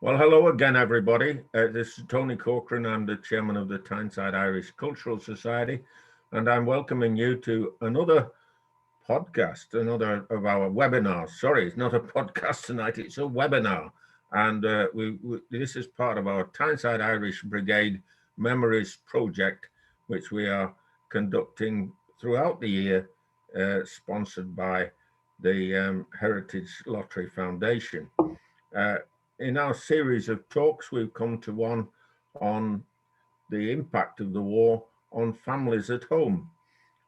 Well, hello again, everybody. This is Tony Corcoran. I'm the chairman of the Tyneside Irish Cultural Society, and I'm welcoming you to another podcast, another of our webinars. Sorry, it's not a podcast tonight, it's a webinar. And this is part of our Tyneside Irish Brigade Memories project, which we are conducting throughout the year, sponsored by the Heritage Lottery Foundation. In our series of talks, we've come to one on the impact of the war on families at home.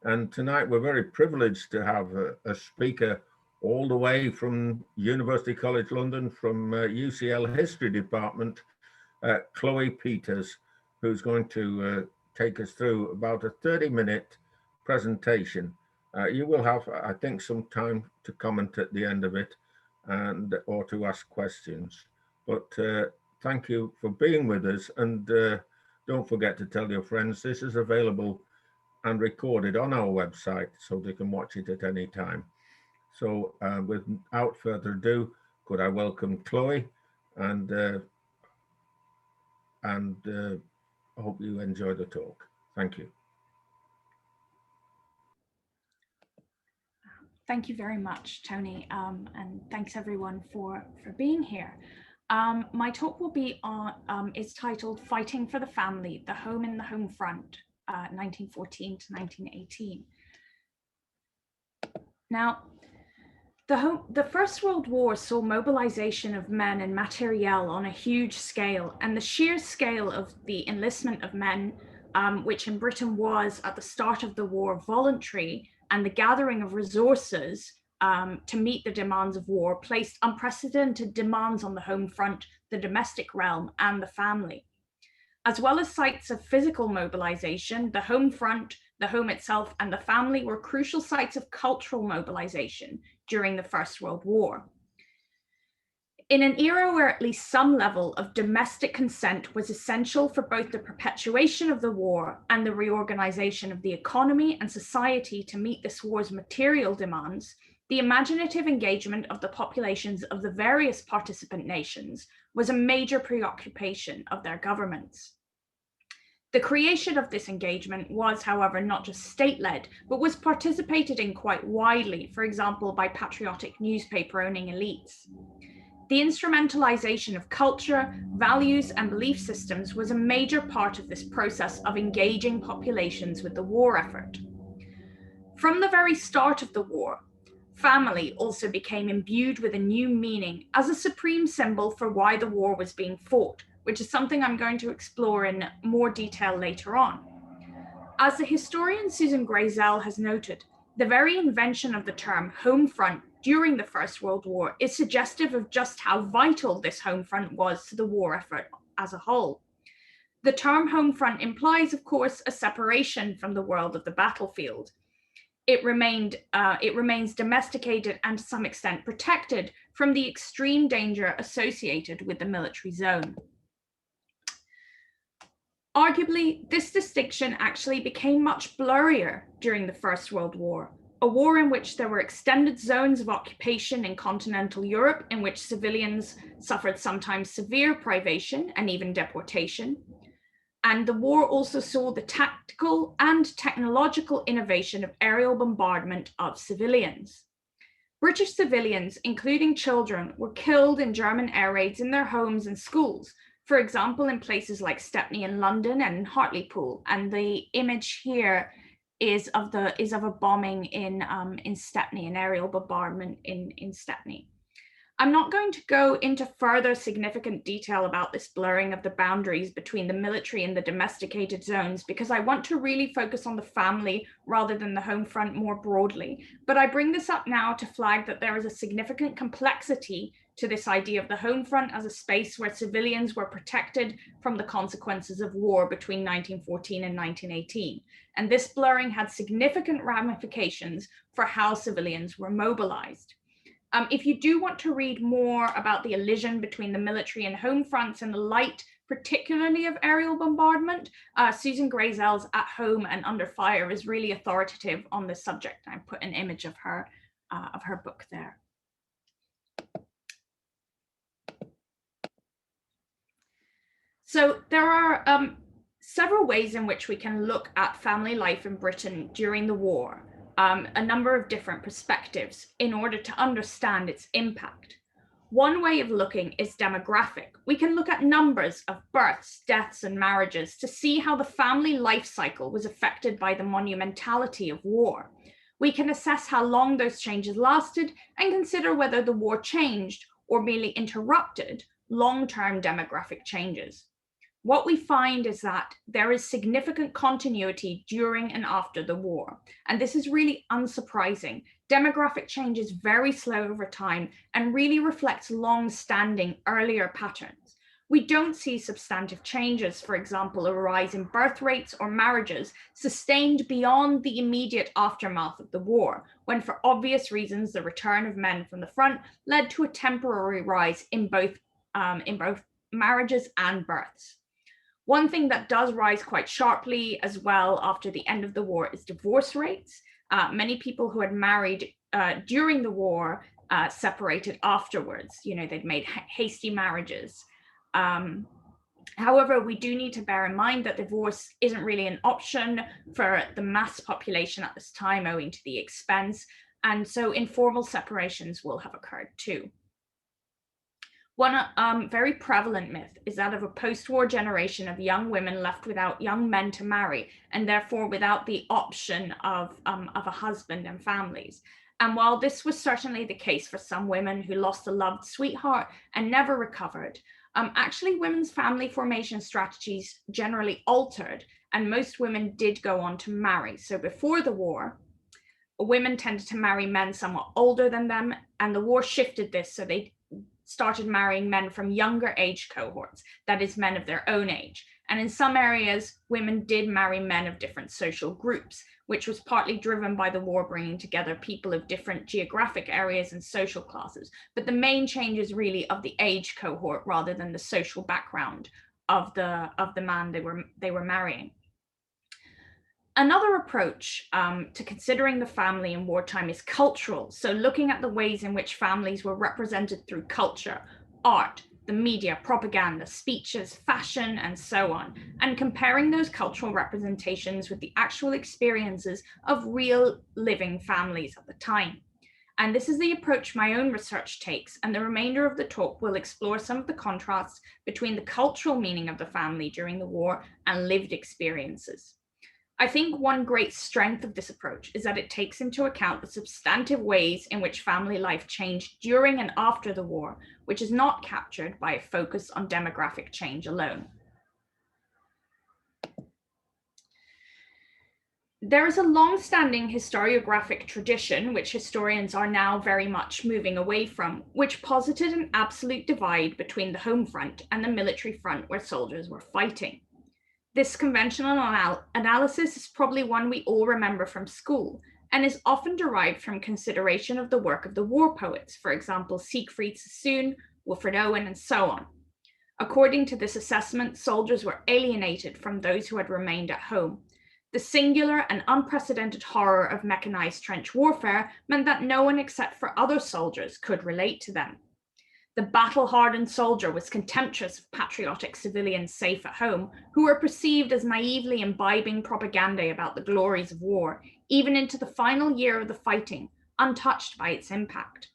And tonight we're very privileged to have a speaker all the way from University College London, from UCL History Department, Chloë Pieters, who's going to take us through about a 30-minute presentation. You will have, I think, some time to comment at the end of it or to ask questions. But thank you for being with us, and don't forget to tell your friends this is available and recorded on our website so they can watch it at any time. So without further ado, could I welcome Chloë, and I hope you enjoy the talk. Thank you. Thank you very much, Tony, and thanks everyone for being here. My talk will be on, is titled Fighting for the Family, the Home in the Home Front, 1914 to 1918. Now, the First World War saw mobilization of men and materiel on a huge scale, and the sheer scale of the enlistment of men, which in Britain was at the start of the war voluntary, and the gathering of resources to meet the demands of war placed unprecedented demands on the home front, the domestic realm, and the family. As well as sites of physical mobilization, the home front, the home itself, and the family were crucial sites of cultural mobilization during the First World War. In an era where at least some level of domestic consent was essential for both the perpetuation of the war and the reorganization of the economy and society to meet this war's material demands, the imaginative engagement of the populations of the various participant nations was a major preoccupation of their governments. The creation of this engagement was, however, not just state-led, but was participated in quite widely, for example, by patriotic newspaper-owning elites. The instrumentalization of culture, values, and belief systems was a major part of this process of engaging populations with the war effort. From the very start of the war, family also became imbued with a new meaning as a supreme symbol for why the war was being fought, which is something I'm going to explore in more detail later on. As the historian Susan Grayzell has noted, the very invention of the term home front during the First World War is suggestive of just how vital this home front was to the war effort as a whole. The term home front implies, of course, a separation from the world of the battlefield. It remains domesticated and to some extent protected from the extreme danger associated with the military zone. Arguably, this distinction actually became much blurrier during the First World War, a war in which there were extended zones of occupation in continental Europe in which civilians suffered sometimes severe privation and even deportation. And the war also saw the tactical and technological innovation of aerial bombardment of civilians. British civilians, including children, were killed in German air raids in their homes and schools, for example, in places like Stepney in London and Hartlepool. And the image here is of a bombing in Stepney, an aerial bombardment in Stepney. I'm not going to go into further significant detail about this blurring of the boundaries between the military and the domesticated zones, because I want to really focus on the family rather than the home front more broadly. But I bring this up now to flag that there is a significant complexity to this idea of the home front as a space where civilians were protected from the consequences of war between 1914 and 1918. And this blurring had significant ramifications for how civilians were mobilized. If you do want to read more about the elision between the military and home fronts in the light, particularly of aerial bombardment, Susan Grayzell's At Home and Under Fire is really authoritative on this subject. I put an image of her book there. So there are several ways in which we can look at family life in Britain during the war, a number of different perspectives in order to understand its impact. One way of looking is demographic. We can look at numbers of births, deaths, and marriages to see how the family life cycle was affected by the monumentality of war. We can assess how long those changes lasted and consider whether the war changed or merely interrupted long-term demographic changes. What we find is that there is significant continuity during and after the war, and this is really unsurprising. Demographic change is very slow over time and really reflects long-standing earlier patterns. We don't see substantive changes, for example, a rise in birth rates or marriages sustained beyond the immediate aftermath of the war, when for obvious reasons the return of men from the front led to a temporary rise in both marriages and births. One thing that does rise quite sharply as well after the end of the war is divorce rates. Many people who had married during the war separated afterwards. You know, they'd made hasty marriages. However, we do need to bear in mind that divorce isn't really an option for the mass population at this time owing to the expense. And so informal separations will have occurred too. One very prevalent myth is that of a post-war generation of young women left without young men to marry, and therefore without the option of a husband and families. And while this was certainly the case for some women who lost a loved sweetheart and never recovered, actually women's family formation strategies generally altered, and most women did go on to marry. So before the war, women tended to marry men somewhat older than them, and the war shifted this, so they started marrying men from younger age cohorts, that is, men of their own age. And in some areas, women did marry men of different social groups, which was partly driven by the war bringing together people of different geographic areas and social classes. But the main change is really of the age cohort rather than the social background of the man they were marrying. Another approach to considering the family in wartime is cultural. So looking at the ways in which families were represented through culture, art, the media, propaganda, speeches, fashion, and so on, and comparing those cultural representations with the actual experiences of real living families at the time. And this is the approach my own research takes, and the remainder of the talk will explore some of the contrasts between the cultural meaning of the family during the war and lived experiences. I think one great strength of this approach is that it takes into account the substantive ways in which family life changed during and after the war, which is not captured by a focus on demographic change alone. There is a long-standing historiographic tradition, which historians are now very much moving away from, which posited an absolute divide between the home front and the military front where soldiers were fighting. This conventional analysis is probably one we all remember from school and is often derived from consideration of the work of the war poets, for example, Siegfried Sassoon, Wilfred Owen, and so on. According to this assessment, soldiers were alienated from those who had remained at home. The singular and unprecedented horror of mechanized trench warfare meant that no one except for other soldiers could relate to them. The battle-hardened soldier was contemptuous of patriotic civilians safe at home, who were perceived as naively imbibing propaganda about the glories of war, even into the final year of the fighting, untouched by its impact.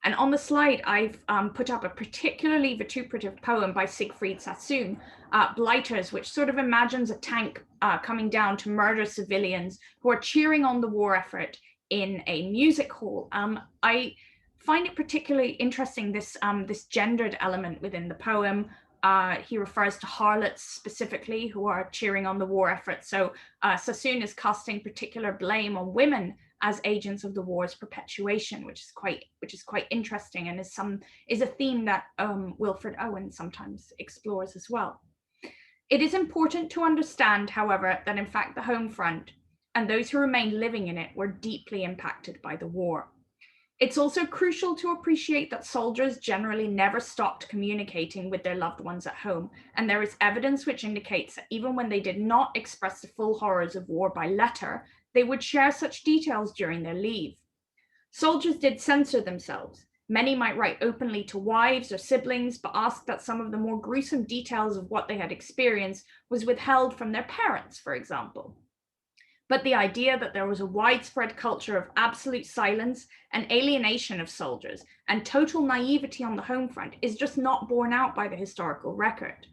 And on the slide, I've put up a particularly vituperative poem by Siegfried Sassoon, Blighters, which sort of imagines a tank coming down to murder civilians who are cheering on the war effort in a music hall. I find it particularly interesting, this gendered element within the poem. He refers to harlots specifically who are cheering on the war effort. So Sassoon is casting particular blame on women as agents of the war's perpetuation, which is quite interesting, and is a theme that Wilfred Owen sometimes explores as well. It is important to understand, however, that in fact the home front and those who remained living in it were deeply impacted by the war. It's also crucial to appreciate that soldiers generally never stopped communicating with their loved ones at home, and there is evidence which indicates that even when they did not express the full horrors of war by letter, they would share such details during their leave. Soldiers did censor themselves. Many might write openly to wives or siblings, but ask that some of the more gruesome details of what they had experienced was withheld from their parents, for example. But the idea that there was a widespread culture of absolute silence and alienation of soldiers and total naivety on the home front is just not borne out by the historical record.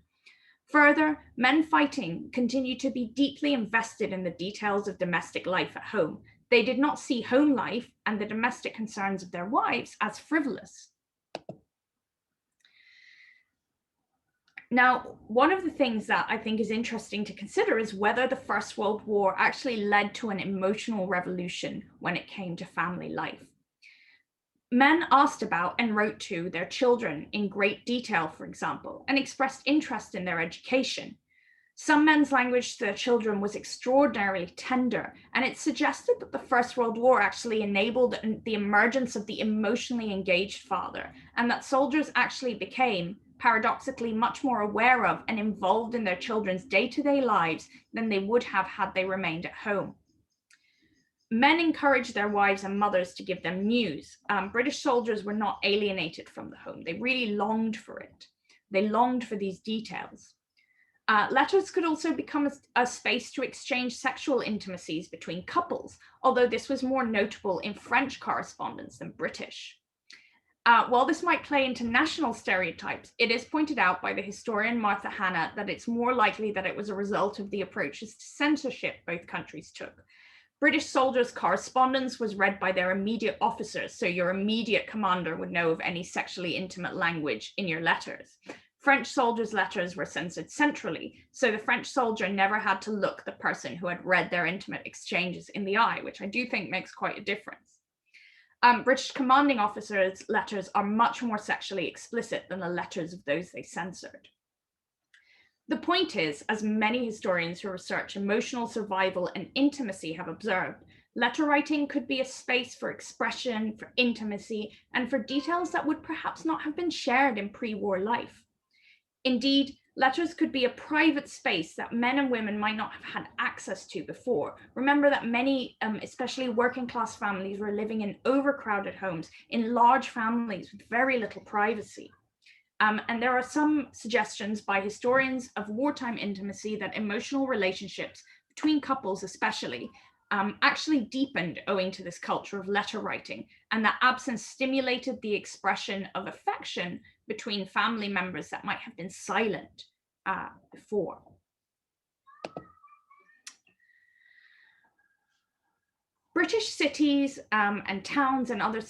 Further, men fighting continued to be deeply invested in the details of domestic life at home. They did not see home life and the domestic concerns of their wives as frivolous. Now, one of the things that I think is interesting to consider is whether the First World War actually led to an emotional revolution when it came to family life. Men asked about and wrote to their children in great detail, for example, and expressed interest in their education. Some men's language to their children was extraordinarily tender, and it suggested that the First World War actually enabled the emergence of the emotionally engaged father, and that soldiers actually became, paradoxically, much more aware of and involved in their children's day-to-day lives than they would have had they remained at home. Men encouraged their wives and mothers to give them news. British soldiers were not alienated from the home. They really longed for it. They longed for these details. Letters could also become a space to exchange sexual intimacies between couples, although this was more notable in French correspondence than British. While this might play into national stereotypes, it is pointed out by the historian Martha Hannah that it's more likely that it was a result of the approaches to censorship both countries took. British soldiers' correspondence was read by their immediate officers, so your immediate commander would know of any sexually intimate language in your letters. French soldiers' letters were censored centrally, so the French soldier never had to look the person who had read their intimate exchanges in the eye, which I do think makes quite a difference. British commanding officers' letters are much more sexually explicit than the letters of those they censored. The point is, as many historians who research emotional survival and intimacy have observed, letter writing could be a space for expression, for intimacy, and for details that would perhaps not have been shared in pre-war life. Indeed, letters could be a private space that men and women might not have had access to before. Remember that many, especially working class families, were living in overcrowded homes, in large families with very little privacy. And there are some suggestions by historians of wartime intimacy that emotional relationships between couples especially actually deepened owing to this culture of letter writing, and that absence stimulated the expression of affection between family members that might have been silent before. British cities and towns and other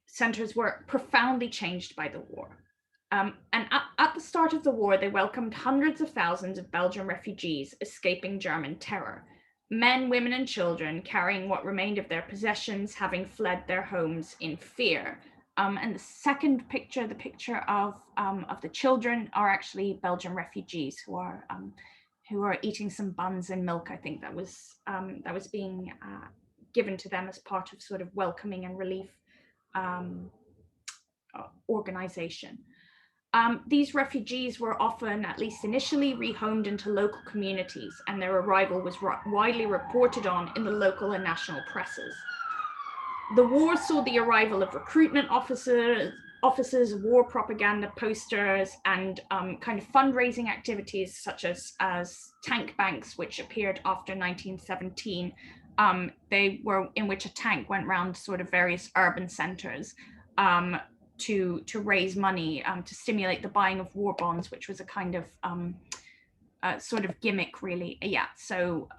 centers were profoundly changed by the war. And at the start of the war, they welcomed hundreds of thousands of Belgian refugees escaping German terror. Men, women, and children carrying what remained of their possessions, having fled their homes in fear. And the second picture, the picture of the children, are actually Belgian refugees who are eating some buns and milk. I think that was being given to them as part of sort of welcoming and relief organization. These refugees were often, at least initially, rehomed into local communities, and their arrival was widely reported on in the local and national presses. The war saw the arrival of recruitment officers, war propaganda posters, and kind of fundraising activities such as tank banks, which appeared after 1917. They were in which a tank went around sort of various urban centers to raise money to stimulate the buying of war bonds, which was a kind of sort of gimmick, really. Yeah, so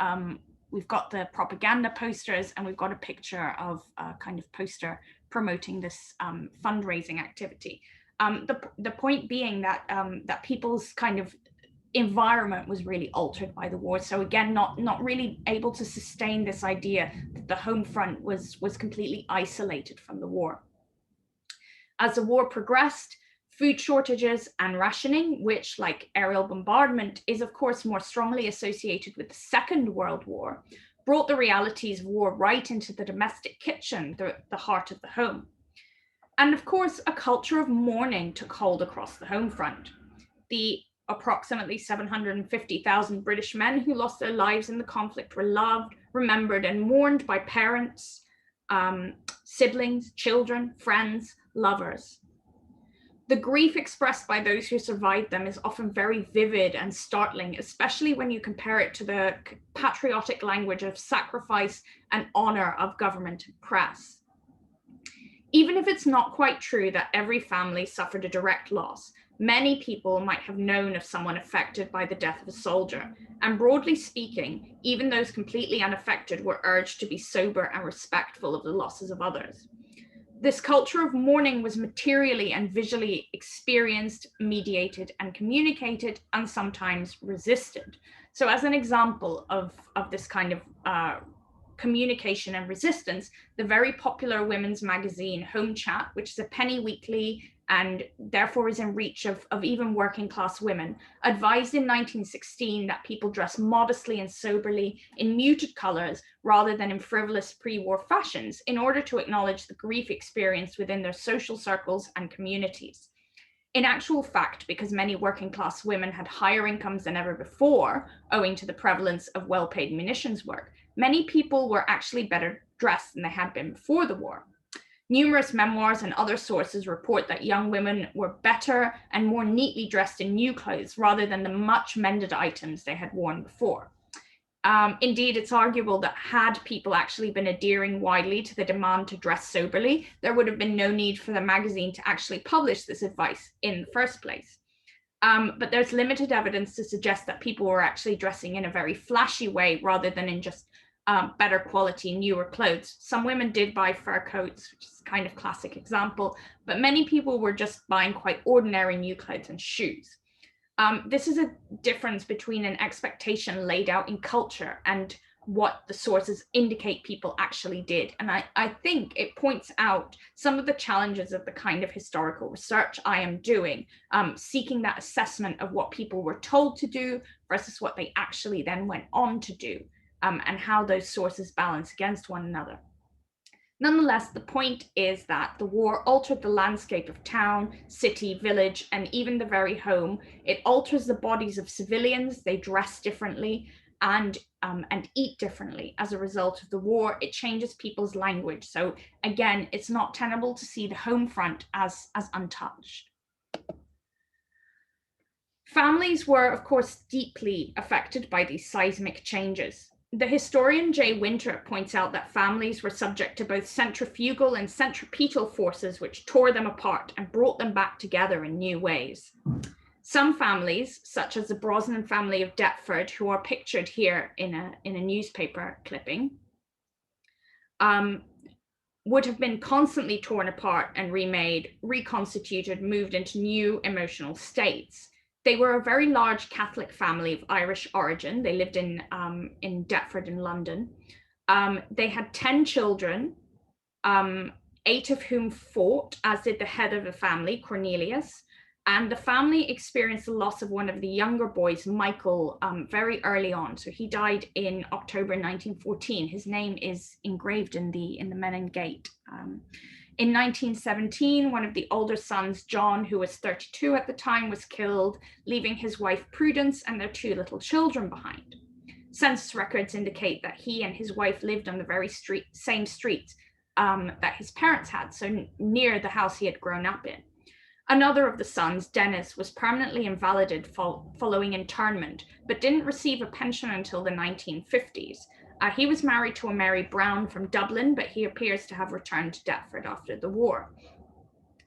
we've got the propaganda posters, and we've got a picture of a kind of poster promoting this fundraising activity. The point being that that people's kind of environment was really altered by the war. So again, not really able to sustain this idea that the home front was completely isolated from the war. As the war progressed, food shortages and rationing, which, like aerial bombardment, is of course more strongly associated with the Second World War, brought the realities of war right into the domestic kitchen, the heart of the home. And of course, a culture of mourning took hold across the home front. The approximately 750,000 British men who lost their lives in the conflict were loved, remembered, and mourned by parents, siblings, children, friends, lovers. The grief expressed by those who survived them is often very vivid and startling, especially when you compare it to the patriotic language of sacrifice and honor of government and press. Even if it's not quite true that every family suffered a direct loss, many people might have known of someone affected by the death of a soldier, and broadly speaking, even those completely unaffected were urged to be sober and respectful of the losses of others. This culture of mourning was materially and visually experienced, mediated, and communicated, and sometimes resisted. So as an example of this kind of communication and resistance, the very popular women's magazine Home Chat, which is a penny weekly and therefore is in reach of even working class women, advised in 1916 that people dress modestly and soberly in muted colors rather than in frivolous pre-war fashions in order to acknowledge the grief experienced within their social circles and communities. In actual fact, because many working class women had higher incomes than ever before, owing to the prevalence of well-paid munitions work, many people were actually better dressed than they had been before the war. Numerous memoirs and other sources report that young women were better and more neatly dressed in new clothes rather than the much mended items they had worn before. Indeed, it's arguable that had people actually been adhering widely to the demand to dress soberly, there would have been no need for the magazine to actually publish this advice in the first place. But there's limited evidence to suggest that people were actually dressing in a very flashy way rather than in just better quality, newer clothes. Some women did buy fur coats, which is a kind of classic example, but many people were just buying quite ordinary new clothes and shoes. This is a difference between an expectation laid out in culture and what the sources indicate people actually did. And I think it points out some of the challenges of the kind of historical research I am doing, seeking that assessment of what people were told to do versus what they actually then went on to do, and how those sources balance against one another. Nonetheless, the point is that the war altered the landscape of town, city, village, and even the very home. It alters the bodies of civilians. They dress differently and eat differently as a result of the war. It changes people's language. So again, it's not tenable to see the home front as untouched. Families were, of course, deeply affected by these seismic changes. The historian Jay Winter points out that families were subject to both centrifugal and centripetal forces which tore them apart and brought them back together in new ways. Some families, such as the Brosnan family of Deptford, who are pictured here in a newspaper clipping, would have been constantly torn apart and remade, reconstituted, moved into new emotional states. They were a very large Catholic family of Irish origin. They lived in Deptford in London. They had 10 children, 8 of whom fought, as did the head of the family, Cornelius. And the family experienced the loss of one of the younger boys, Michael, very early on. So he died in October 1914. His name is engraved in the Menin Gate. In 1917, one of the older sons, John, who was 32 at the time, was killed, leaving his wife Prudence and their 2 little children behind. Census records indicate that he and his wife lived on the very same street that his parents had, so near the house he had grown up in. Another of the sons, Dennis, was permanently invalided following internment, but didn't receive a pension until the 1950s. He was married to a Mary Brown from Dublin, but he appears to have returned to Deptford after the war.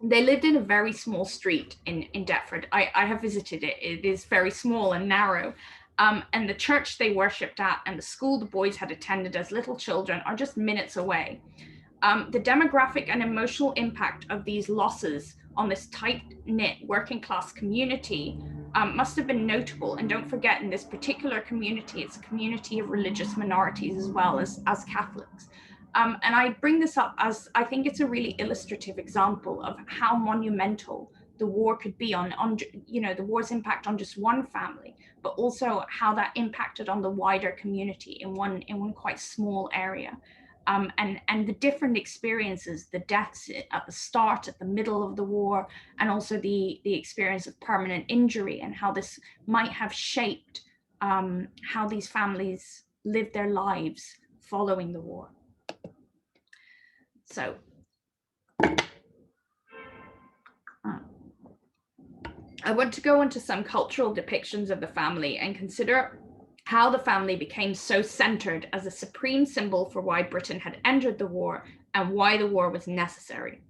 They lived in a very small street in Deptford. I have visited it. It is very small and narrow. And the church they worshipped at and the school the boys had attended as little children are just minutes away. The demographic and emotional impact of these losses on this tight-knit working class community must have been notable. And don't forget, in this particular community, it's a community of religious minorities as well as Catholics. And I bring this up as I think it's a really illustrative example of how monumental the war could be on the war's impact on just one family, but also how that impacted on the wider community in one quite small area. And the different experiences, the deaths at the start, at the middle of the war, and also the experience of permanent injury, and how this might have shaped how these families lived their lives following the war. So I want to go into some cultural depictions of the family and consider how the family became so centered as a supreme symbol for why Britain had entered the war and why the war was necessary.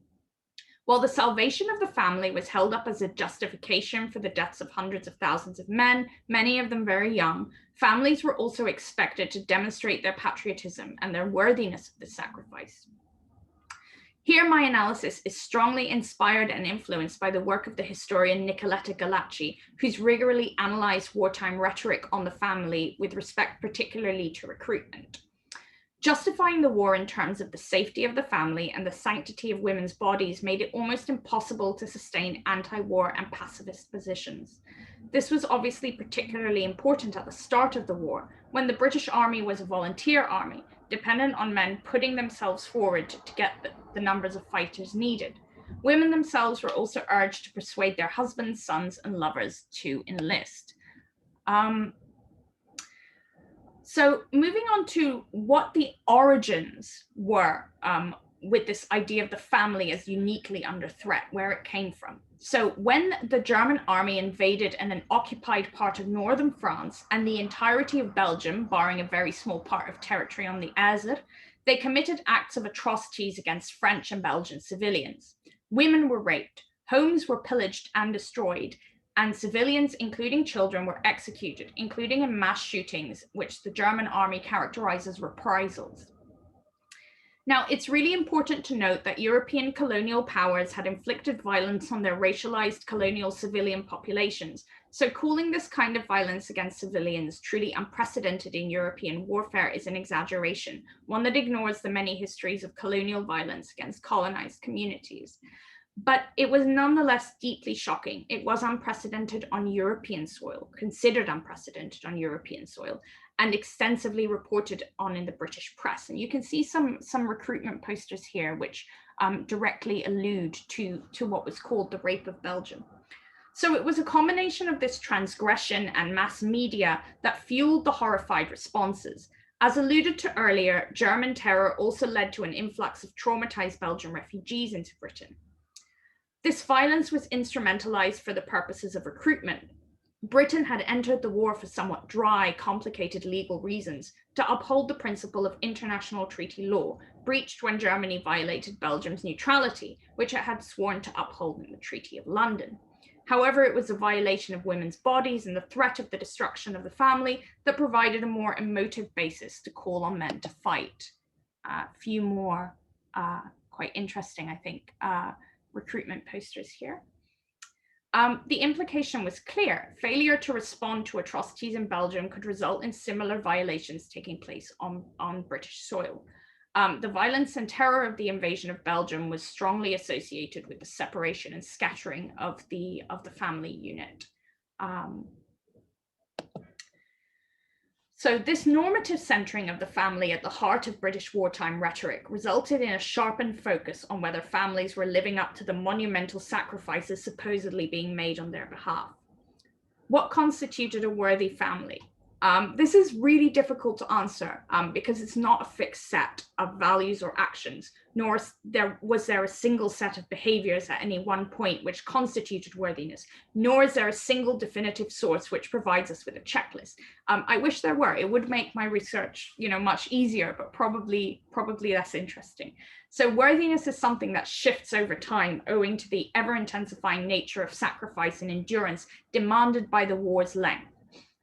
While the salvation of the family was held up as a justification for the deaths of hundreds of thousands of men, many of them very young, families were also expected to demonstrate their patriotism and their worthiness of this sacrifice. Here, my analysis is strongly inspired and influenced by the work of the historian Nicoletta Galacci, who's rigorously analyzed wartime rhetoric on the family with respect particularly to recruitment. Justifying the war in terms of the safety of the family and the sanctity of women's bodies made it almost impossible to sustain anti-war and pacifist positions. This was obviously particularly important at the start of the war, when the British Army was a volunteer army, dependent on men putting themselves forward to get the numbers of fighters needed. Women themselves were also urged to persuade their husbands, sons, and lovers to enlist. So moving on to what the origins were with this idea of the family as uniquely under threat, where it came from. So when the German army invaded an occupied part of northern France and the entirety of Belgium, barring a very small part of territory on the Aisne, they committed acts of atrocities against French and Belgian civilians. Women were raped, homes were pillaged and destroyed, and civilians, including children, were executed, including in mass shootings, which the German army characterized as reprisals. Now, it's really important to note that European colonial powers had inflicted violence on their racialized colonial civilian populations, so calling this kind of violence against civilians truly unprecedented in European warfare is an exaggeration, one that ignores the many histories of colonial violence against colonized communities. But it was nonetheless deeply shocking. It was unprecedented on European soil, considered unprecedented on European soil, and extensively reported on in the British press. And you can see some recruitment posters here which directly allude to what was called the Rape of Belgium. So it was a combination of this transgression and mass media that fueled the horrified responses. As alluded to earlier, German terror also led to an influx of traumatized Belgian refugees into Britain. This violence was instrumentalized for the purposes of recruitment. Britain had entered the war for somewhat dry, complicated legal reasons to uphold the principle of international treaty law, breached when Germany violated Belgium's neutrality, which it had sworn to uphold in the Treaty of London. However, it was a violation of women's bodies and the threat of the destruction of the family that provided a more emotive basis to call on men to fight. A few more quite interesting, I think, recruitment posters here. The implication was clear. Failure to respond to atrocities in Belgium could result in similar violations taking place on British soil. The violence and terror of the invasion of Belgium was strongly associated with the separation and scattering of the family unit. So this normative centering of the family at the heart of British wartime rhetoric resulted in a sharpened focus on whether families were living up to the monumental sacrifices supposedly being made on their behalf. What constituted a worthy family? This is really difficult to answer because it's not a fixed set of values or actions, nor was there a single set of behaviors at any one point which constituted worthiness, nor is there a single definitive source which provides us with a checklist. I wish there were. It would make my research, much easier, but probably less interesting. So worthiness is something that shifts over time owing to the ever-intensifying nature of sacrifice and endurance demanded by the war's length.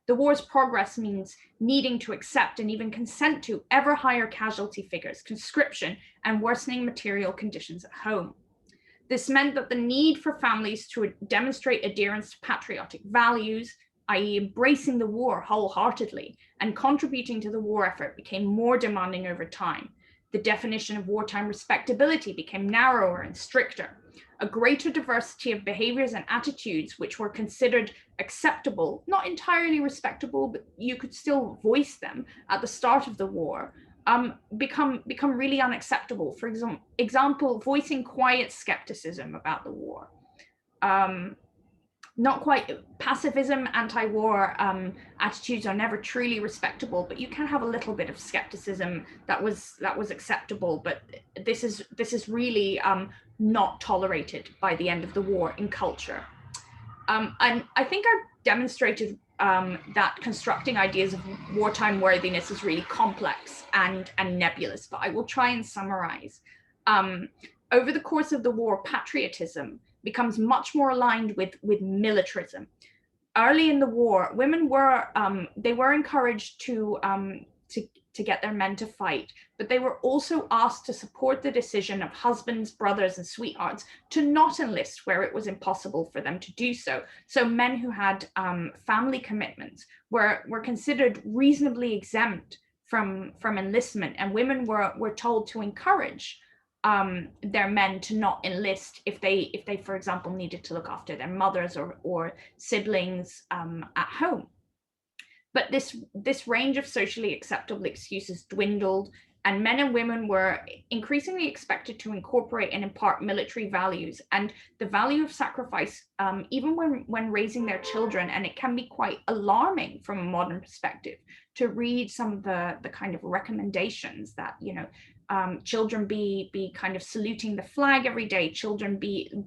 The war's progress means needing to accept and even consent to ever higher casualty figures, conscription, and worsening material conditions at home. This meant that the need for families to demonstrate adherence to patriotic values, i.e. embracing the war wholeheartedly and contributing to the war effort, became more demanding over time. The definition of wartime respectability became narrower and stricter. A greater diversity of behaviors and attitudes which were considered acceptable, not entirely respectable, but you could still voice them at the start of the war, become really unacceptable. For example, voicing quiet skepticism about the war. Not quite pacifism, anti-war attitudes are never truly respectable, but you can have a little bit of skepticism that was acceptable. But this is really not tolerated by the end of the war in culture. And I think I've demonstrated that constructing ideas of wartime worthiness is really complex and nebulous, but I will try and summarize. Over the course of the war, patriotism becomes much more aligned with militarism. Early in the war, women were they were encouraged to get their men to fight, but they were also asked to support the decision of husbands, brothers, and sweethearts to not enlist where it was impossible for them to do so. So men who had family commitments were considered reasonably exempt from enlistment, and women were told to encourage their men to not enlist if they, for example, needed to look after their mothers or siblings at home. But this range of socially acceptable excuses dwindled, and men and women were increasingly expected to incorporate and impart military values and the value of sacrifice, even when raising their children. And it can be quite alarming from a modern perspective to read some of the kind of recommendations that, children be kind of saluting the flag every day,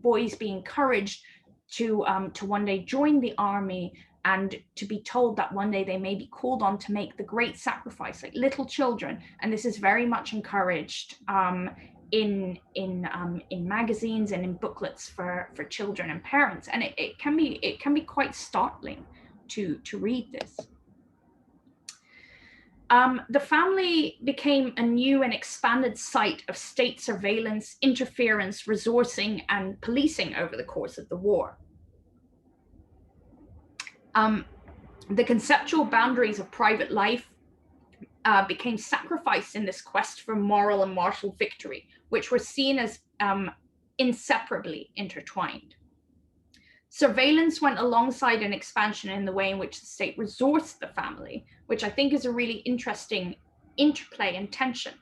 boys be encouraged to one day join the army, and to be told that one day they may be called on to make the great sacrifice, like little children. And this is very much encouraged in magazines and in booklets for children and parents. And it can be quite startling to read this. The family became a new and expanded site of state surveillance, interference, resourcing, and policing over the course of the war. The conceptual boundaries of private life became sacrificed in this quest for moral and martial victory, which were seen as inseparably intertwined. Surveillance went alongside an expansion in the way in which the state resourced the family, which I think is a really interesting interplay and tension.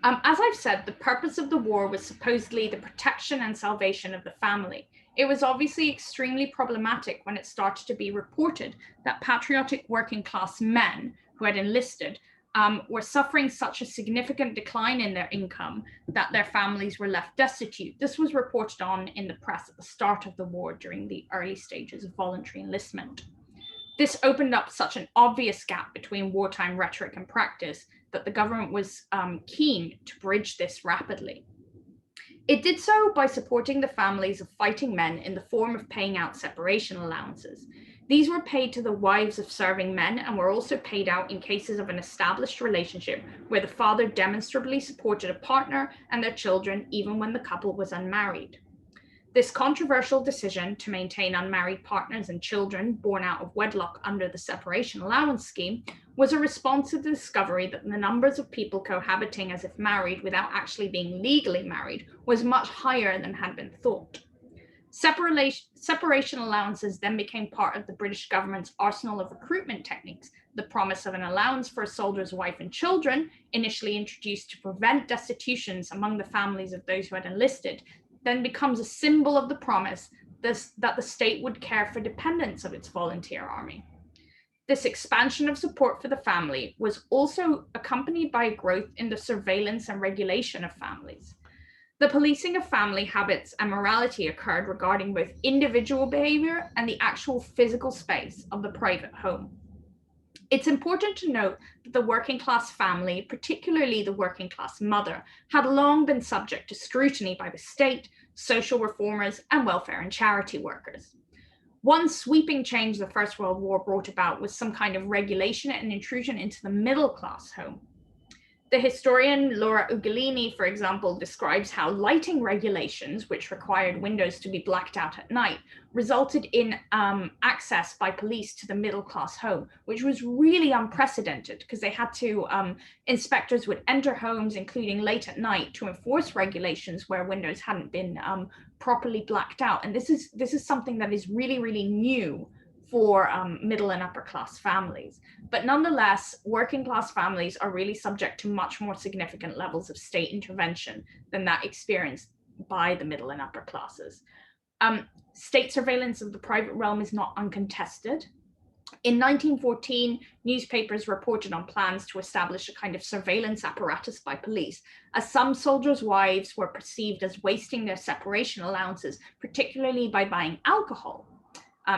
As I've said, the purpose of the war was supposedly the protection and salvation of the family. It was obviously extremely problematic when it started to be reported that patriotic working class men who had enlisted were suffering such a significant decline in their income that their families were left destitute. This was reported on in the press at the start of the war during the early stages of voluntary enlistment. This opened up such an obvious gap between wartime rhetoric and practice that the government was keen to bridge this rapidly. It did so by supporting the families of fighting men in the form of paying out separation allowances. These were paid to the wives of serving men and were also paid out in cases of an established relationship where the father demonstrably supported a partner and their children even when the couple was unmarried. This controversial decision to maintain unmarried partners and children born out of wedlock under the separation allowance scheme was a response to the discovery that the numbers of people cohabiting as if married without actually being legally married was much higher than had been thought. Separation allowances then became part of the British government's arsenal of recruitment techniques. The promise of an allowance for a soldier's wife and children, initially introduced to prevent destitutions among the families of those who had enlisted, then becomes a symbol of the promise that the state would care for dependents of its volunteer army. This expansion of support for the family was also accompanied by a growth in the surveillance and regulation of families. The policing of family habits and morality occurred regarding both individual behavior and the actual physical space of the private home. It's important to note that the working class family, particularly the working class mother, had long been subject to scrutiny by the state, social reformers, and welfare and charity workers. One sweeping change the First World War brought about was some kind of regulation and intrusion into the middle class home. The historian Laura Ugolini, for example, describes how lighting regulations, which required windows to be blacked out at night, resulted in access by police to the middle-class home, which was really unprecedented because they had to, inspectors would enter homes, including late at night, to enforce regulations where windows hadn't been properly blacked out. And this is something that is really, really new for middle and upper class families. But nonetheless, working class families are really subject to much more significant levels of state intervention than that experienced by the middle and upper classes. State surveillance of the private realm is not uncontested. In 1914, newspapers reported on plans to establish a kind of surveillance apparatus by police, as some soldiers' wives were perceived as wasting their separation allowances, particularly by buying alcohol.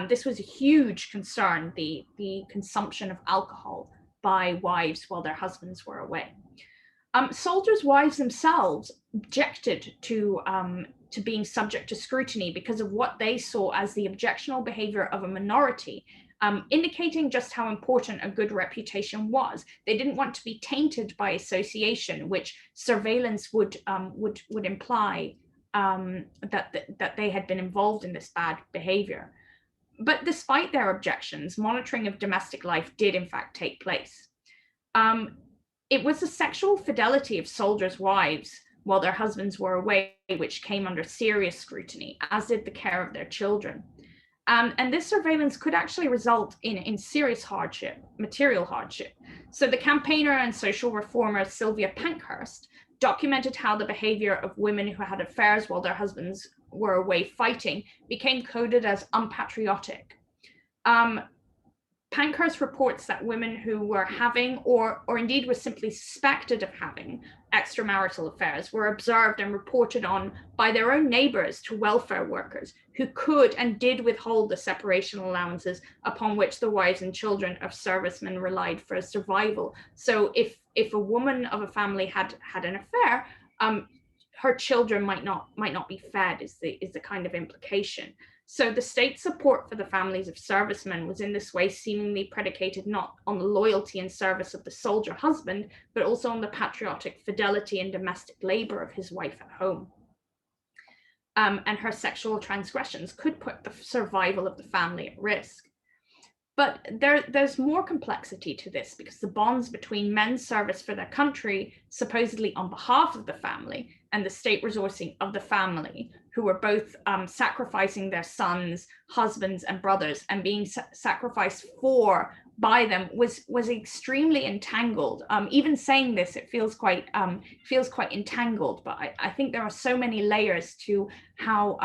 This was a huge concern, the consumption of alcohol by wives while their husbands were away. Soldiers' wives themselves objected to being subject to scrutiny because of what they saw as the objectionable behavior of a minority, indicating just how important a good reputation was. They didn't want to be tainted by association, which surveillance would imply that they had been involved in this bad behavior. But despite their objections, monitoring of domestic life did in fact take place. It was the sexual fidelity of soldiers' wives while their husbands were away which came under serious scrutiny, as did the care of their children. And this surveillance could actually result in serious hardship, material hardship. So the campaigner and social reformer Sylvia Pankhurst documented how the behavior of women who had affairs while their husbands were away fighting became coded as unpatriotic. Pankhurst reports that women who were having, or indeed were simply suspected of having, extramarital affairs were observed and reported on by their own neighbors to welfare workers who could and did withhold the separation allowances upon which the wives and children of servicemen relied for survival. So if a woman of a family had an affair, her children might not be fed, is the kind of implication. So the state support for the families of servicemen was in this way seemingly predicated not on the loyalty and service of the soldier husband, but also on the patriotic fidelity and domestic labor of his wife at home. And her sexual transgressions could put the survival of the family at risk. But there's more complexity to this, because the bonds between men's service for their country, supposedly on behalf of the family, and the state resourcing of the family, who were both sacrificing their sons, husbands, and brothers, and being sacrificed by them, was extremely entangled. Even saying this, it feels quite entangled. But I think there are so many layers to how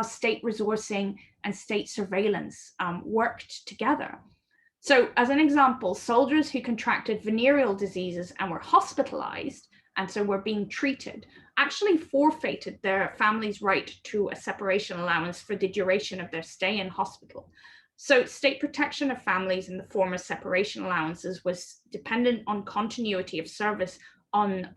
state resourcing and state surveillance worked together. So, as an example, soldiers who contracted venereal diseases and were hospitalized, and so were being treated, actually forfeited their family's right to a separation allowance for the duration of their stay in hospital. So state protection of families in the form of separation allowances was dependent on continuity of service on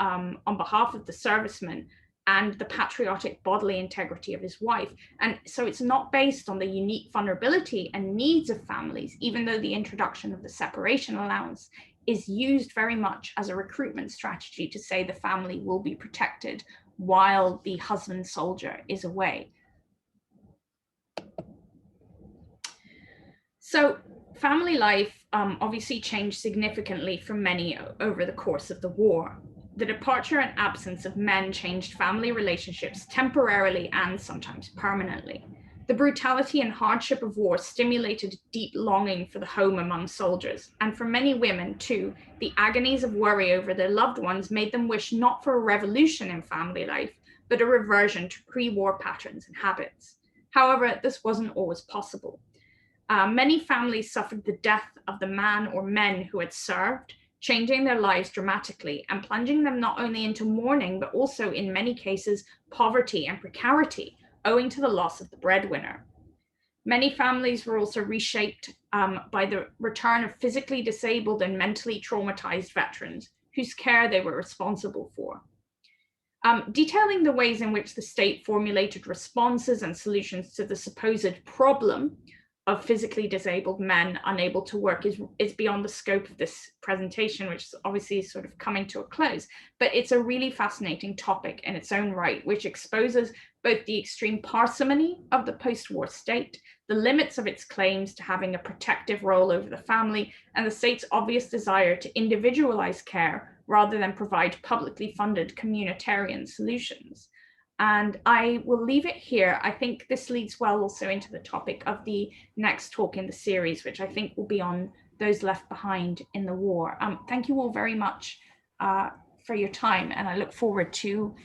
behalf of the serviceman and the patriotic bodily integrity of his wife. And so it's not based on the unique vulnerability and needs of families, even though the introduction of the separation allowance is used very much as a recruitment strategy to say the family will be protected while the husband soldier is away. So family life obviously changed significantly for many over the course of the war. The departure and absence of men changed family relationships temporarily and sometimes permanently. The brutality and hardship of war stimulated deep longing for the home among soldiers, and for many women too, the agonies of worry over their loved ones made them wish not for a revolution in family life, but a reversion to pre-war patterns and habits. However, this wasn't always possible. Many families suffered the death of the man or men who had served, changing their lives dramatically and plunging them not only into mourning, but also in many cases, poverty and precarity, owing to the loss of the breadwinner. Many families were also reshaped by the return of physically disabled and mentally traumatized veterans whose care they were responsible for. Detailing the ways in which the state formulated responses and solutions to the supposed problem of physically disabled men unable to work is beyond the scope of this presentation, which is obviously sort of coming to a close. But it's a really fascinating topic in its own right, which exposes both the extreme parsimony of the post-war state, the limits of its claims to having a protective role over the family, and the state's obvious desire to individualize care rather than provide publicly funded communitarian solutions. And I will leave it here. I think this leads well also into the topic of the next talk in the series, which I think will be on those left behind in the war. Thank you all very much for your time, and I look forward to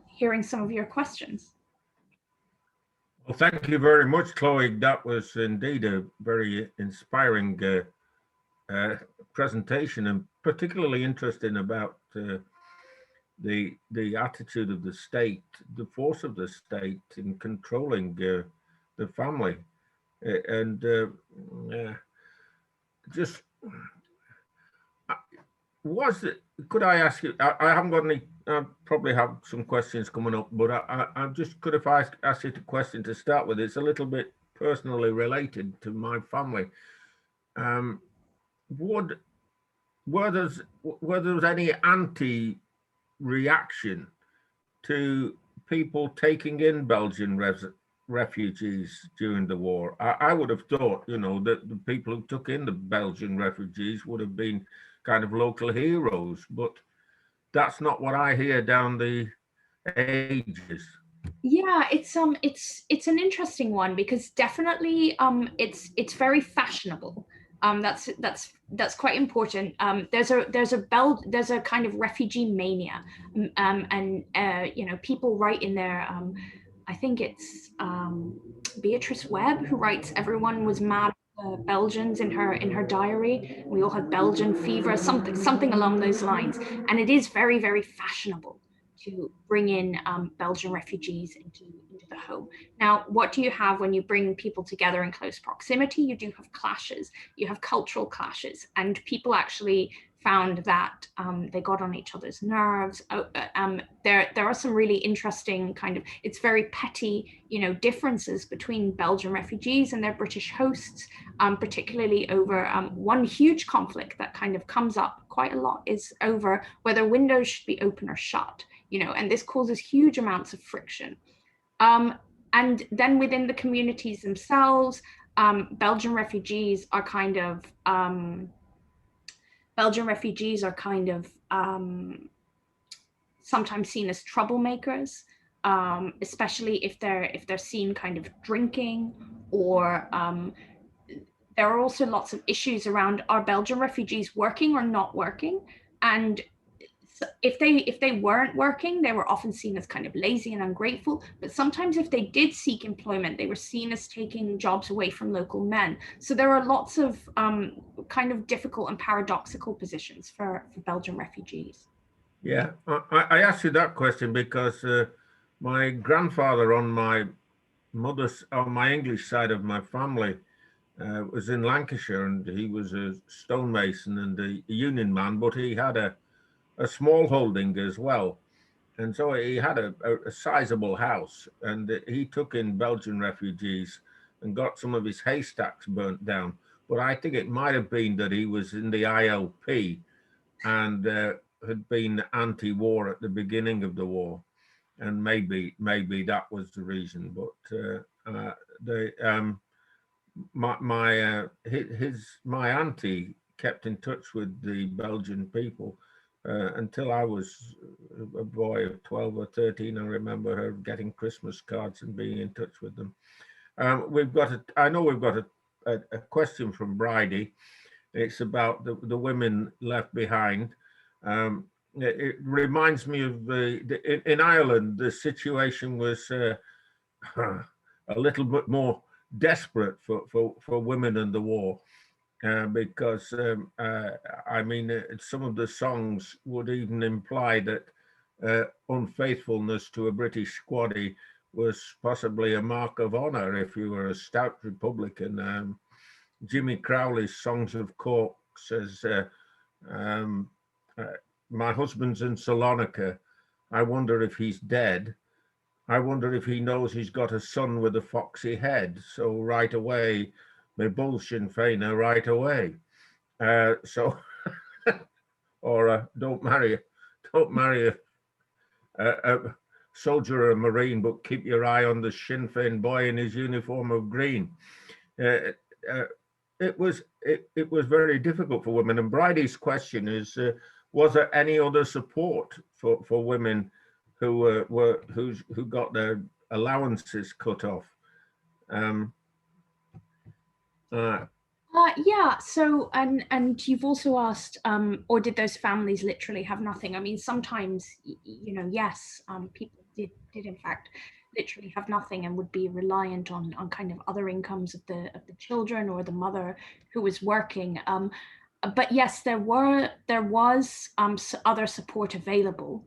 hearing some of your questions. Well, thank you very much, Chloë. That was indeed a very inspiring presentation, and particularly interesting about the attitude of the state, the force of the state in controlling the family. And just was it? Could I ask you? I haven't got any. I probably have some questions coming up, but I'm just could if I ask you a question to start with. It's a little bit personally related to my family. Um, would were there any anti-reaction to people taking in Belgian refugees during the war? I would have thought, that the people who took in the Belgian refugees would have been kind of local heroes, but that's not what I hear down the ages. Yeah, it's an interesting one because definitely it's very fashionable. That's quite important. There's a kind of refugee mania, and people write in there. I think it's Beatrice Webb who writes, "Everyone was mad Belgians in her diary. We all had Belgian fever, something along those lines." And it is very, very fashionable to bring in Belgian refugees into the home. Now, what do you have when you bring people together in close proximity? You do have clashes, you have cultural clashes, and people actually found that they got on each other's nerves. There are some really interesting it's very petty, differences between Belgian refugees and their British hosts, particularly over one huge conflict that kind of comes up quite a lot is over whether windows should be open or shut, and this causes huge amounts of friction. And then within the communities themselves, Belgian refugees are kind of sometimes seen as troublemakers, especially if they're seen kind of drinking, or there are also lots of issues around, are Belgian refugees working or not working? And if they weren't working, they were often seen as kind of lazy and ungrateful. But sometimes if they did seek employment, they were seen as taking jobs away from local men. So there are lots of kind of difficult and paradoxical positions for Belgian refugees. Yeah, I asked you that question because my grandfather on my English side of my family was in Lancashire, and he was a stonemason and a union man, but he had a small holding as well. And so he had a sizable house, and he took in Belgian refugees and got some of his haystacks burnt down. But I think it might have been that he was in the ILP and had been anti-war at the beginning of the war, and maybe that was the reason. But my auntie kept in touch with the Belgian people until I was a boy of 12 or 13. I remember her getting Christmas cards and being in touch with them. I know we've got a question from Brigade. It's about the women left behind. It reminds me of in Ireland, the situation was a little bit more desperate for women in the war. Because I mean, some of the songs would even imply that unfaithfulness to a British squaddy was possibly a mark of honor if you were a stout Republican. Jimmy Crowley's Songs of Cork says, um, my husband's in Salonika. I wonder if he's dead. I wonder if he knows he's got a son with a foxy head. So right away, my bull Sinn Féin right away. So, or don't marry a soldier or a marine, but keep your eye on the Sinn Féin boy in his uniform of green. It was very difficult for women. And Bridie's question is: was there any other support for women who who got their allowances cut off? Yeah. So, and you've also asked, or did those families literally have nothing? I mean, sometimes, yes, people did in fact literally have nothing and would be reliant on kind of other incomes of the children or the mother who was working. But yes, there was other support available.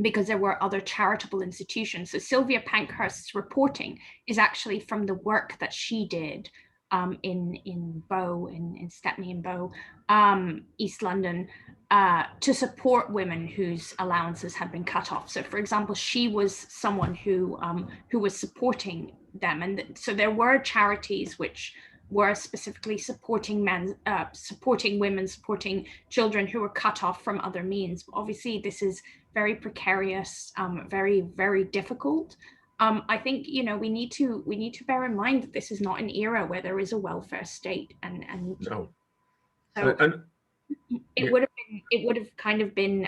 because there were other charitable institutions. So Sylvia Pankhurst's reporting is actually from the work that she did in Bow, in Stepney and Bow, East London, to support women whose allowances had been cut off. So, for example, she was someone who was supporting them, and so there were charities which were specifically supporting men, supporting women, supporting children who were cut off from other means. Obviously, this is very precarious, very, very difficult. I think, you know, we need to bear in mind that this is not an era where there is a welfare state, and No. so And it would have kind of been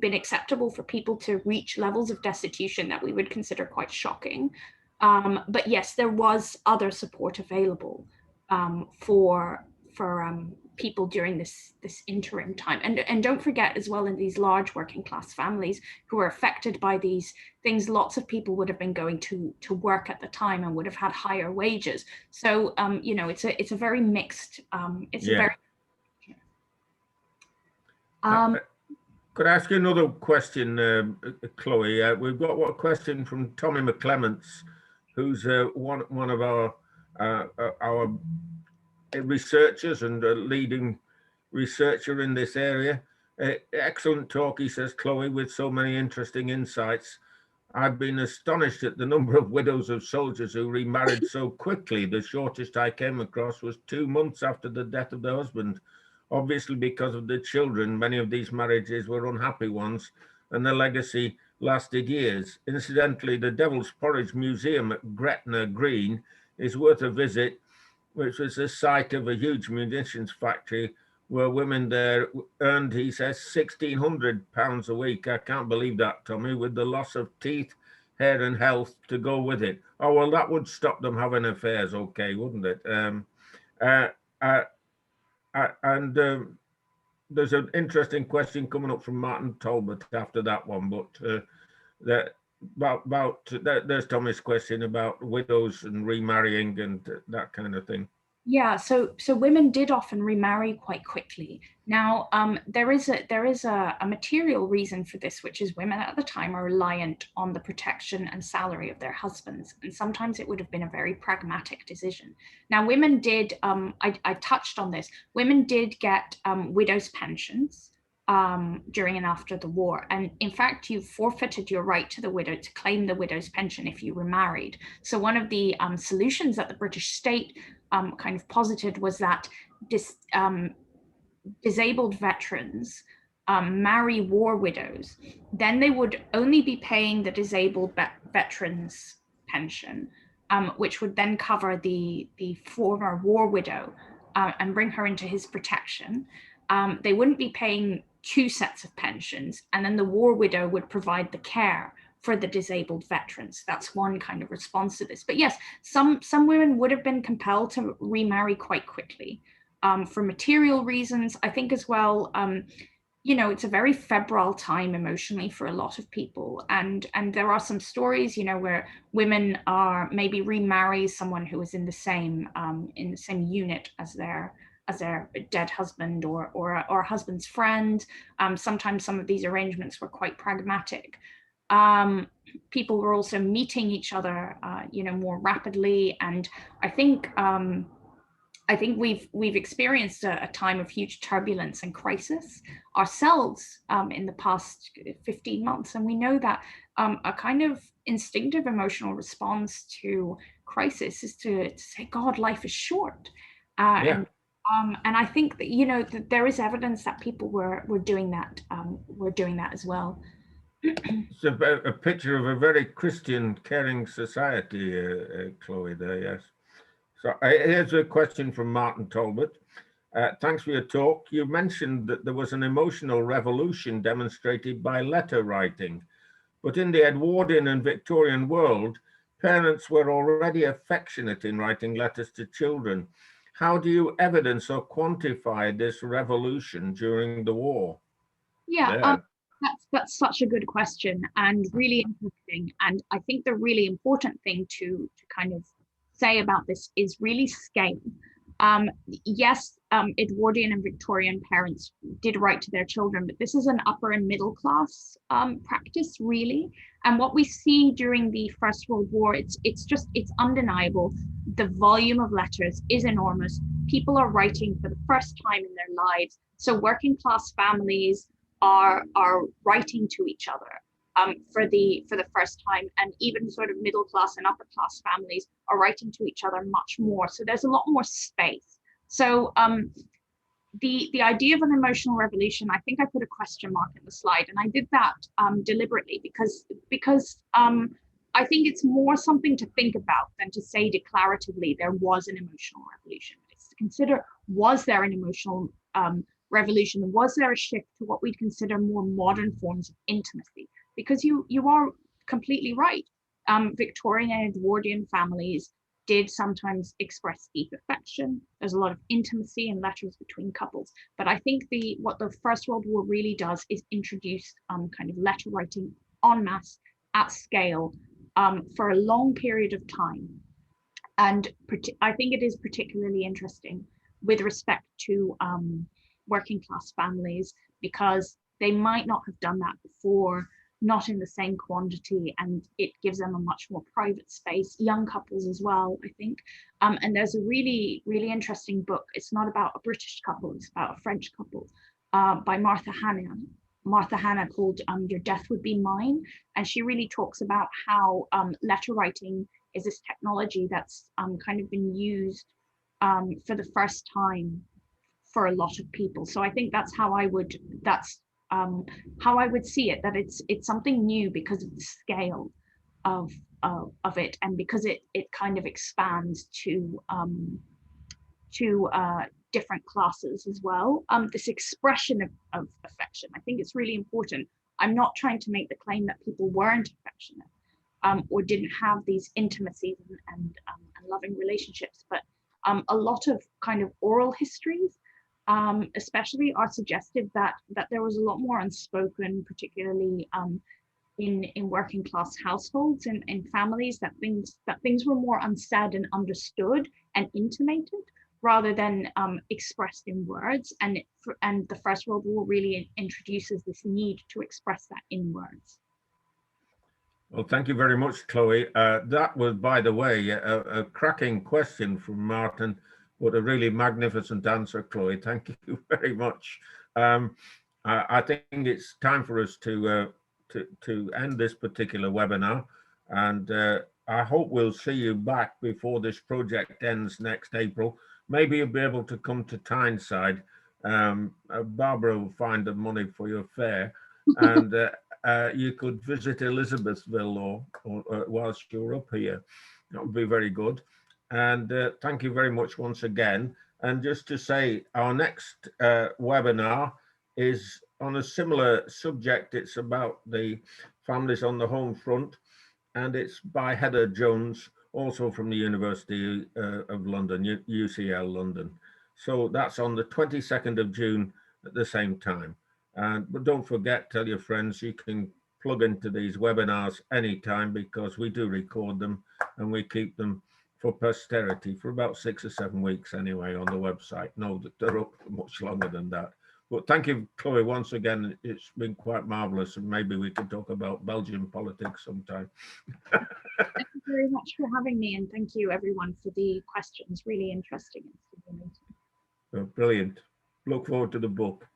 acceptable for people to reach levels of destitution that we would consider quite shocking. But yes, there was other support available for people during this interim time. And don't forget as well, in these large working class families who are affected by these things, lots of people would have been going to work at the time and would have had higher wages. So you know, it's a very mixed, it's a very could I ask you another question, Chloe? We've got a question from Tommy McClements, who's one of our researchers and a leading researcher in this area. Excellent talk, he says, Chloe, with so many interesting insights. I've been astonished at the number of widows of soldiers who remarried so quickly. The shortest I came across was 2 months after the death of their husband. Obviously, because of the children, many of these marriages were unhappy ones, and the legacy lasted years. Incidentally, the Devil's Porridge Museum at Gretna Green is worth a visit, which was the site of a huge munitions factory where women there earned, he says, £1,600 a week. I can't believe that, Tommy, with the loss of teeth, hair and health to go with it. Oh, well, that would stop them having affairs, okay, wouldn't it? There's an interesting question coming up from Martin Talbot after that one, but there's Tommy's question about widows and remarrying and that kind of thing. Yeah, so women did often remarry quite quickly. Now, there is a material reason for this, which is women at the time are reliant on the protection and salary of their husbands, and sometimes it would have been a very pragmatic decision. Now, women did, I touched on this, women did get widows' pensions during and after the war. And in fact, you forfeited your right to the widow to claim the widow's pension if you remarried. So one of the solutions that the British state kind of posited was that disabled veterans marry war widows. Then they would only be paying the disabled veterans pension, which would then cover the former war widow and bring her into his protection. They wouldn't be paying 2 sets of pensions, and then the war widow would provide the care for the disabled veterans. That's one kind of response to this. But yes, some women would have been compelled to remarry quite quickly for material reasons. I think as well, you know, it's a very febrile time emotionally for a lot of people. And there are some stories, you know, where women are maybe remarry someone who is in the same unit as their dead husband or a husband's friend. Sometimes some of these arrangements were quite pragmatic. People were also meeting each other, you know, more rapidly. And I think we've experienced a time of huge turbulence and crisis ourselves in the past 15 months. And we know that a kind of instinctive emotional response to crisis is to say, God, life is short. And I think that, you know, that there is evidence that people were doing that as well. It's a picture of a very Christian, caring society, Chloe, there, yes. So here's a question from Martin Talbot. Thanks for your talk. You mentioned that there was an emotional revolution demonstrated by letter writing, but in the Edwardian and Victorian world, parents were already affectionate in writing letters to children. How do you evidence or quantify this revolution during the war? Yeah, that's such a good question and really interesting. And I think the really important thing to kind of say about this is really scale. Yes, Edwardian and Victorian parents did write to their children, but this is an upper and middle class practice, really. And what we see during the First World War, it's undeniable. The volume of letters is enormous. People are writing for the first time in their lives. So working class families are writing to each other for the first time, and even sort of middle class and upper class families are writing to each other much more. So there's a lot more space. So the idea of an emotional revolution, I think I put a question mark in the slide, and I did that deliberately because I think it's more something to think about than to say declaratively there was an emotional revolution. It's to consider, was there an emotional revolution? Was there a shift to what we'd consider more modern forms of intimacy? Because you are completely right. Victorian and Edwardian families did sometimes express deep affection. There's a lot of intimacy in letters between couples. But I think what the First World War really does is introduce kind of letter writing en masse at scale for a long period of time. And I think it is particularly interesting with respect to working class families, because they might not have done that before, not in the same quantity, and it gives them a much more private space. Young couples as well, I think. And there's a really, really interesting book. It's not about a British couple, it's about a French couple by Martha Hannah called Your Death Would Be Mine. And she really talks about how letter writing is this technology that's kind of been used for the first time for a lot of people. So I think that's how I would see it, that it's something new because of the scale of it, and because it kind of expands to different classes as well. This expression of affection, I think it's really important. I'm not trying to make the claim that people weren't affectionate or didn't have these intimacies and loving relationships, but a lot of kind of oral histories especially are suggestive that there was a lot more unspoken, particularly in working class households and in families, that things were more unsaid and understood and intimated rather than expressed in words. And the First World War really introduces this need to express that in words. Well, thank you very much, Chloe. That was, by the way, a cracking question from Martin. What a really magnificent answer, Chloe. Thank you very much. I think it's time for us to end this particular webinar, and I hope we'll see you back before this project ends next April. Maybe you'll be able to come to Tyneside. Barbara will find the money for your fare, and you could visit Elizabethville or whilst you're up here. That would be very good. And thank you very much once again. And just to say, our next webinar is on a similar subject. It's about the families on the home front, and it's by Heather Jones, also from the University of London, UCL London. So that's on the 22nd of June at the same time. But don't forget, tell your friends, you can plug into these webinars anytime, because we do record them and we keep them for posterity for about 6 or 7 weeks anyway on the website. No, they're up for much longer than that. But thank you, Chloe, once again. It's been quite marvelous, and maybe we can talk about Belgian politics sometime. Thank you very much for having me, and thank you everyone for the questions. Really interesting. Brilliant. Look forward to the book.